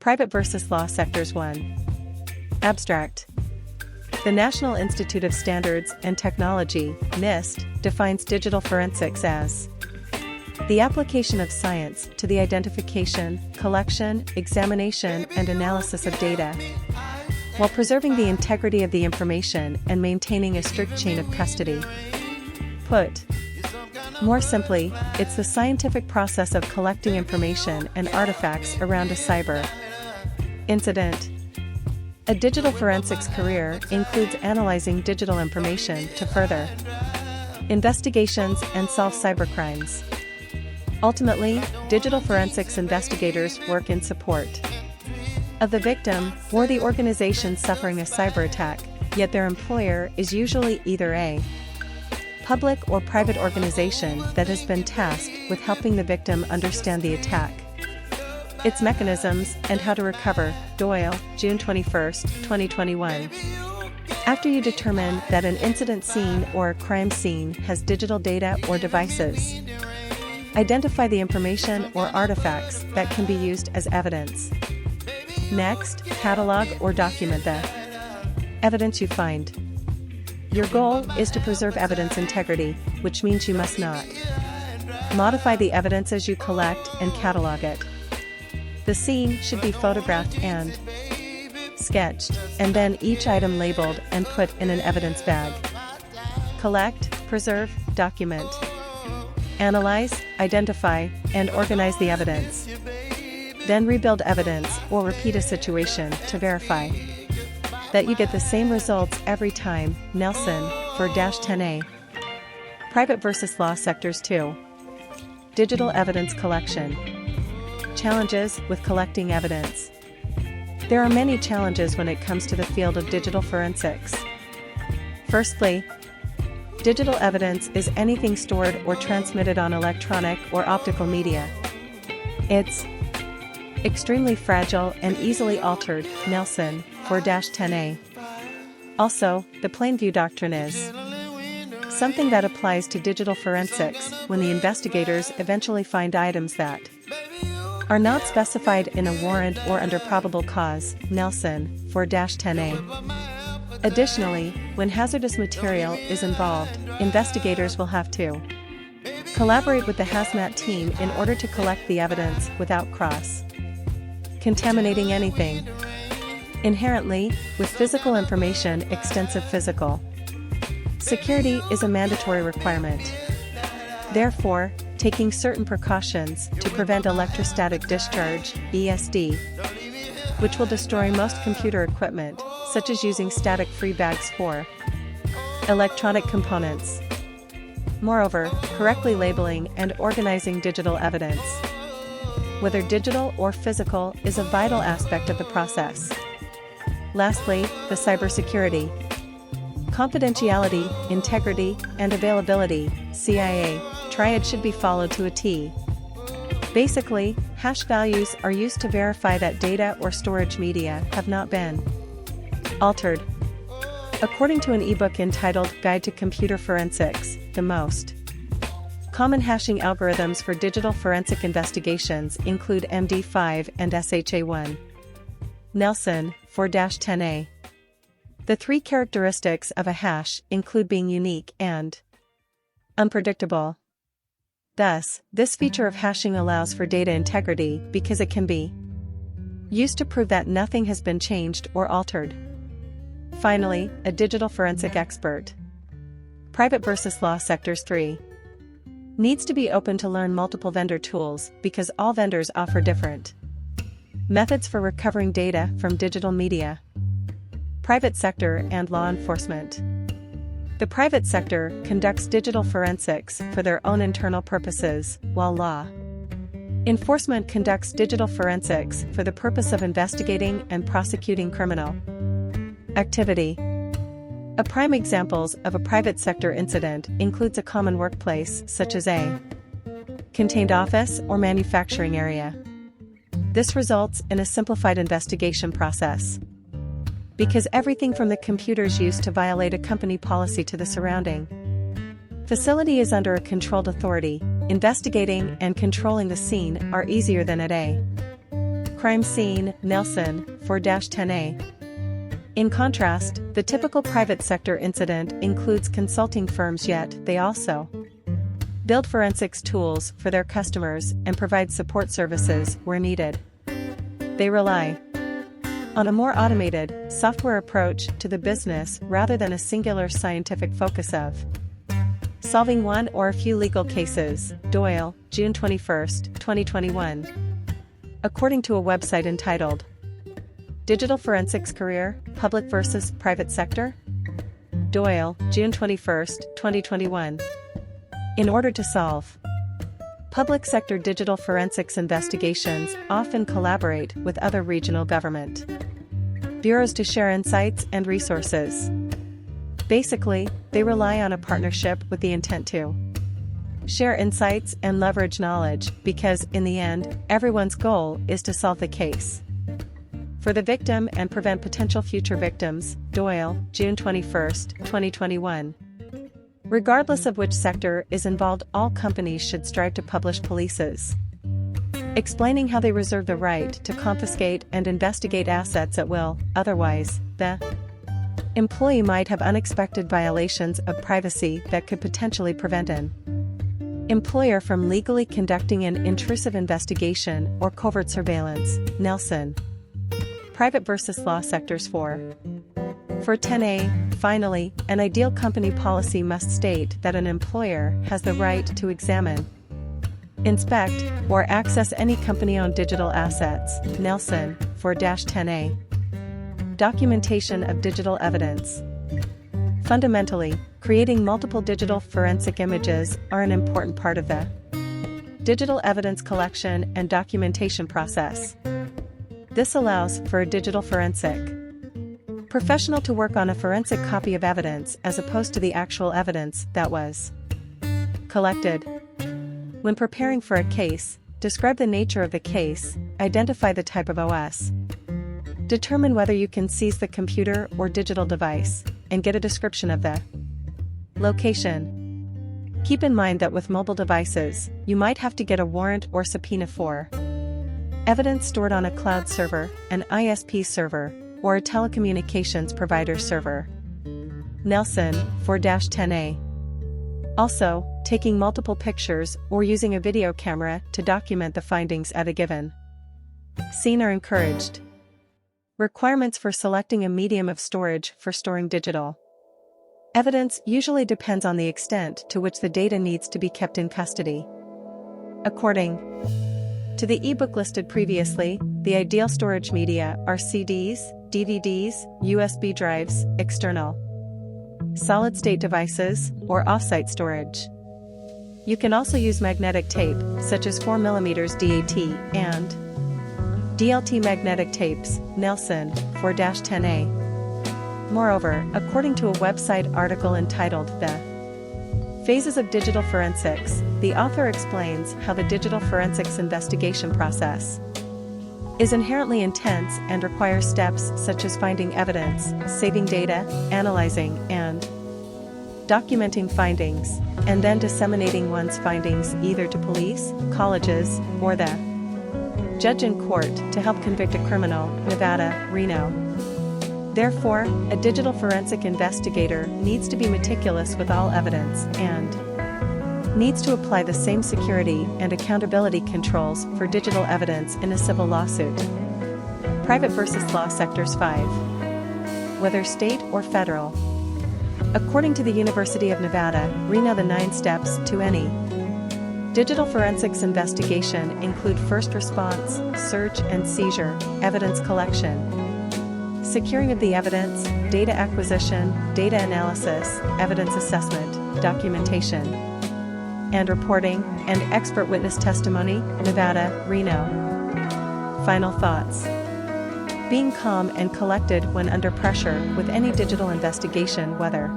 Private versus Law Sectors 1. Abstract. The National Institute of Standards and Technology, NIST, defines digital forensics as the application of science to the identification, collection, examination, and analysis of data, while preserving the integrity of the information and maintaining a strict chain of custody. Put more simply, it's the scientific process of collecting information and artifacts around a cyber incident. A digital forensics career includes analyzing digital information to further investigations and solve cybercrimes. Ultimately, digital forensics investigators work in support of the victim or the organization suffering a cyber attack, yet their employer is usually either a public or private organization that has been tasked with helping the victim understand the attack, its mechanisms, and how to recover. Doyle, June 21, 2021. After you determine that an incident scene or a crime scene has digital data or devices, identify the information or artifacts that can be used as evidence. Next, catalog or document the evidence you find. Your goal is to preserve evidence integrity, which means you must not modify the evidence as you collect and catalog it. The scene should be photographed and sketched, and then each item labeled and put in an evidence bag. Collect, preserve, document, analyze, identify, and organize the evidence. Then rebuild evidence or repeat a situation to verify that you get the same results every time. Nelson, for -10A. Private versus Law Sectors 2. Digital evidence collection. Challenges with collecting evidence. There are many challenges when it comes to the field of digital forensics. Firstly, digital evidence is anything stored or transmitted on electronic or optical media. It's extremely fragile and easily altered. Nelson, for -10A. Also, the plain view doctrine is something that applies to digital forensics when the investigators eventually find items that are not specified in a warrant or under probable cause. Nelson, for -10A. Additionally, when hazardous material is involved, investigators will have to collaborate with the hazmat team in order to collect the evidence without contaminating anything. Inherently, with physical information, extensive physical security is a mandatory requirement. Therefore, taking certain precautions to prevent electrostatic discharge, ESD, which will destroy most computer equipment, such as using static-free bags for electronic components. Moreover, correctly labeling and organizing digital evidence, whether digital or physical, is a vital aspect of the process. Lastly, the cybersecurity. Confidentiality, integrity, and availability, CIA, triad should be followed to a T. Basically, hash values are used to verify that data or storage media have not been altered. According to an ebook entitled Guide to Computer Forensics, the most common hashing algorithms for digital forensic investigations include MD5 and SHA-1. Nelson, for -10A. The three characteristics of a hash include being unique and unpredictable. Thus, this feature of hashing allows for data integrity because it can be used to prove that nothing has been changed or altered. Finally, a digital forensic expert. Private versus Law Sectors 3. Needs to be open to learn multiple vendor tools because all vendors offer different methods for recovering data from digital media. Private sector and law enforcement. The private sector conducts digital forensics for their own internal purposes, while law enforcement conducts digital forensics for the purpose of investigating and prosecuting criminal activity. A prime examples of a private sector incident includes a common workplace such as a contained office or manufacturing area. This results in a simplified investigation process, because everything from the computers used to violate a company policy to the surrounding facility is under a controlled authority. Investigating and controlling the scene are easier than at a Crime scene, Nelson, 4-10A. In contrast, the typical private sector incident includes consulting firms, yet they also build forensics tools for their customers and provide support services where needed. They rely on a more automated, software approach to the business rather than a singular scientific focus of solving one or a few legal cases. Doyle, June 21, 2021. According to a website entitled Digital Forensics Career, Public versus Private Sector? Doyle, June 21, 2021. In order to solve public sector digital forensics investigations, often collaborate with other regional government bureaus to share insights and resources. Basically, they rely on a partnership with the intent to share insights and leverage knowledge because, in the end, everyone's goal is to solve the case for the victim and prevent potential future victims. Doyle, June 21, 2021. Regardless of which sector is involved, all companies should strive to publish policies explaining how they reserve the right to confiscate and investigate assets at will. Otherwise, the employee might have unexpected violations of privacy that could potentially prevent an employer from legally conducting an intrusive investigation or covert surveillance. Nelson. Private versus law sectors. For 10A, finally, an ideal company policy must state that an employer has the right to examine, inspect, or access any company-owned digital assets. Nelson, 4-10A. Documentation of digital evidence. Fundamentally, creating multiple digital forensic images are an important part of the digital evidence collection and documentation process. This allows for a digital forensic professional to work on a forensic copy of evidence as opposed to the actual evidence that was collected. When preparing for a case, describe the nature of the case, identify the type of OS, determine whether you can seize the computer or digital device, and get a description of the location. Keep in mind that with mobile devices, you might have to get a warrant or subpoena for evidence stored on a cloud server, an ISP server, or a telecommunications provider server. Nelson, 4-10A. Also, taking multiple pictures or using a video camera to document the findings at a given scene are encouraged. Requirements for selecting a medium of storage for storing digital evidence usually depends on the extent to which the data needs to be kept in custody. According to the ebook listed previously, the ideal storage media are CDs, DVDs, USB drives, external solid-state devices, or off-site storage. You can also use magnetic tape, such as 4mm DAT and DLT magnetic tapes. Nelson, 4-10A. Moreover, according to a website article entitled The Phases of Digital Forensics, the author explains how the digital forensics investigation process is inherently intense and requires steps such as finding evidence, saving data, analyzing and documenting findings, and then disseminating one's findings either to police, colleges, or the judge in court to help convict a criminal. Nevada, Reno. Therefore, a digital forensic investigator needs to be meticulous with all evidence and needs to apply the same security and accountability controls for digital evidence in a civil lawsuit. Private versus law sectors. 5. Whether state or federal. According to the University of Nevada, Reno, the 9 steps to any digital forensics investigation include first response, search and seizure, evidence collection, securing of the evidence, data acquisition, data analysis, evidence assessment, documentation, and reporting, and expert witness testimony. Nevada, Reno. Final thoughts. Being calm and collected when under pressure with any digital investigation, whether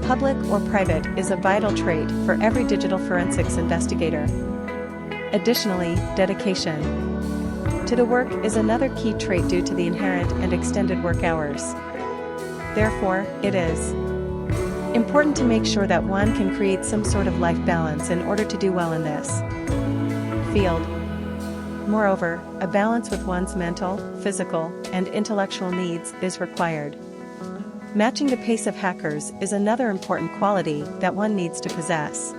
public or private, is a vital trait for every digital forensics investigator. Additionally, dedication to the work is another key trait due to the inherent and extended work hours. Therefore, it is important to make sure that one can create some sort of life balance in order to do well in this field. Moreover, a balance with one's mental, physical, and intellectual needs is required. Matching the pace of hackers is another important quality that one needs to possess.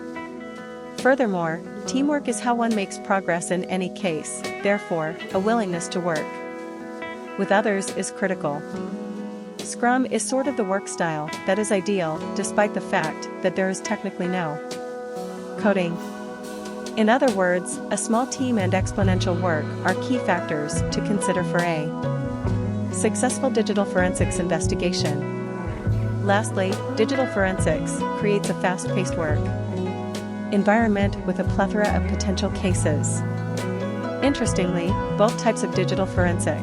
Furthermore, teamwork is how one makes progress in any case, therefore, a willingness to work with others is critical. Scrum is sort of the work style that is ideal despite the fact that there is technically no coding. In other words, a small team and exponential work are key factors to consider for a successful digital forensics investigation. Lastly, digital forensics creates a fast-paced work environment with a plethora of potential cases. Interestingly, both types of digital forensic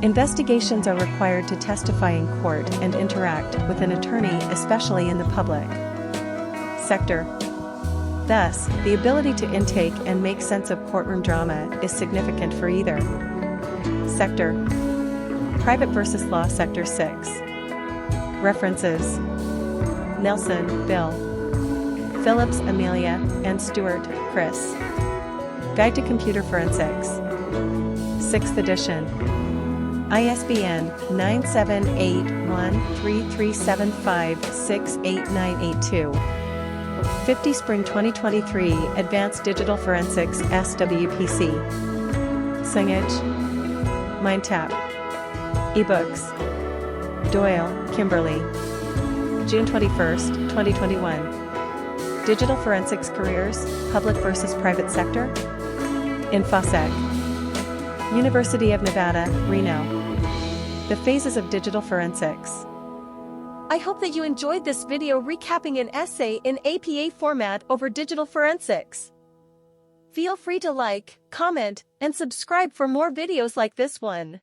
investigations are required to testify in court and interact with an attorney, especially in the public sector. Thus, the ability to intake and make sense of courtroom drama is significant for either sector. Private versus Law Sector 6. References: Nelson, Bill. Phillips, Amelia, and Stewart, Chris. Guide to Computer Forensics. 6th edition. ISBN 978-1337568982. 50 Spring 2023 Advanced Digital Forensics SWPC. Singage. MindTap. eBooks. Doyle, Kimberly. June 21, 2021. Digital Forensics Careers, Public versus Private Sector? InfoSec. University of Nevada, Reno. The Phases of Digital Forensics. I hope that you enjoyed this video recapping an essay in APA format over digital forensics. Feel free to like, comment, and subscribe for more videos like this one.